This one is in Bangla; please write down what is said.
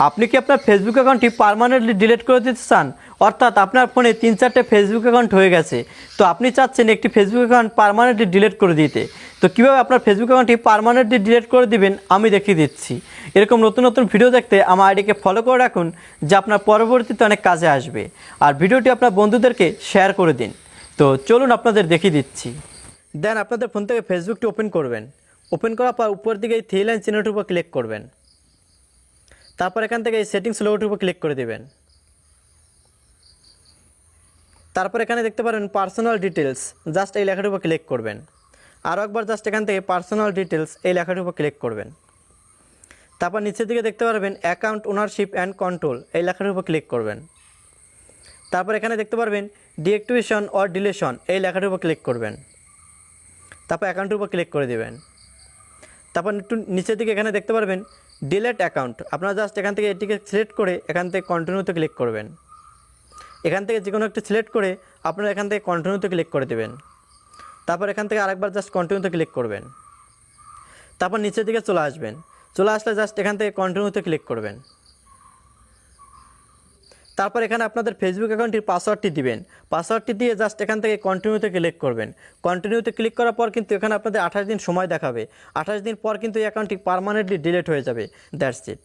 আপনি কি আপনার ফেসবুক অ্যাকাউন্টটি পার্মানেন্টলি ডিলিট করে দিতে চান? অর্থাৎ আপনার ফোনে 3-4টে ফেসবুক অ্যাকাউন্ট হয়ে গেছে, তো আপনি চাচ্ছেন একটি ফেসবুক অ্যাকাউন্ট পার্মানেন্টলি ডিলিট করে দিতে। তো কীভাবে আপনার ফেসবুক অ্যাকাউন্টটি পার্মানেন্টলি ডিলিট করে দিবেন আমি দেখিয়ে দিচ্ছি। এরকম নতুন নতুন ভিডিও দেখতে আমার আইডিকে ফলো করে রাখুন, যা আপনার পরবর্তীতে অনেক কাজে আসবে। আর ভিডিওটি আপনার বন্ধুদেরকে শেয়ার করে দিন। তো চলুন আপনাদের দেখিয়ে দিচ্ছি। দেন আপনাদের ফোন থেকে ফেসবুকটি ওপেন করবেন। ওপেন করার পর উপরের দিকে এই থ্রি লাইন চিহ্নটির উপর ক্লিক করবেন। তারপর এখান থেকে এই সেটিংস লোগোটির উপর ক্লিক করে দেবেন। তারপর এখানে দেখতে পারেন পার্সোনাল ডিটেলস, জাস্ট এই লেখাটির উপর ক্লিক করবেন। আরও একবার জাস্ট এখান থেকে পার্সোনাল ডিটেলস এই লেখাটির উপর ক্লিক করবেন। তারপর নিচের দিকে দেখতে পারবেন অ্যাকাউন্ট ওনারশিপ অ্যান্ড কন্ট্রোল এই লেখাটির উপর ক্লিক করবেন। তারপর এখানে দেখতে পারবেন ডিঅ্যাক্টিভেশন অর ডিলিশন এই লেখাটির উপর ক্লিক করবেন। তারপর অ্যাকাউন্টের উপর ক্লিক করে দেবেন। তারপর একটু নিচের দিকে এখানে দেখতে পারবেন ডিলিট অ্যাকাউন্ট, আপনারা জাস্ট এখান থেকে এটিকে সিলেক্ট করে এখান থেকে কন্টিনিউতে ক্লিক করবেন। এখান থেকে যে কোনো একটা সিলেক্ট করে আপনারা এখান থেকে কন্টিনিউতে ক্লিক করে দেবেন। তারপর এখান থেকে আরেকবার জাস্ট কন্টিনিউতে ক্লিক করবেন। তারপর নিচের দিকে চলে আসবেন। চলে আসলে জাস্ট এখান থেকে কন্টিনিউতে ক্লিক করবেন। তারপর এখানে আপনাদের ফেসবুক অ্যাকাউন্টটির পাসওয়ার্ডটি দিবেন। পাসওয়ার্ডটি দিয়ে জাস্ট এখান থেকে কন্টিনিউতে ক্লিক করবেন। কন্টিনিউতে ক্লিক করার পর কিন্তু এখানে আপনাদের 28 দিন সময় দেখাবে। 28 দিন পর কিন্তু এই অ্যাকাউন্টটি পার্মানেন্টলি ডিলিট হয়ে যাবে। That's it.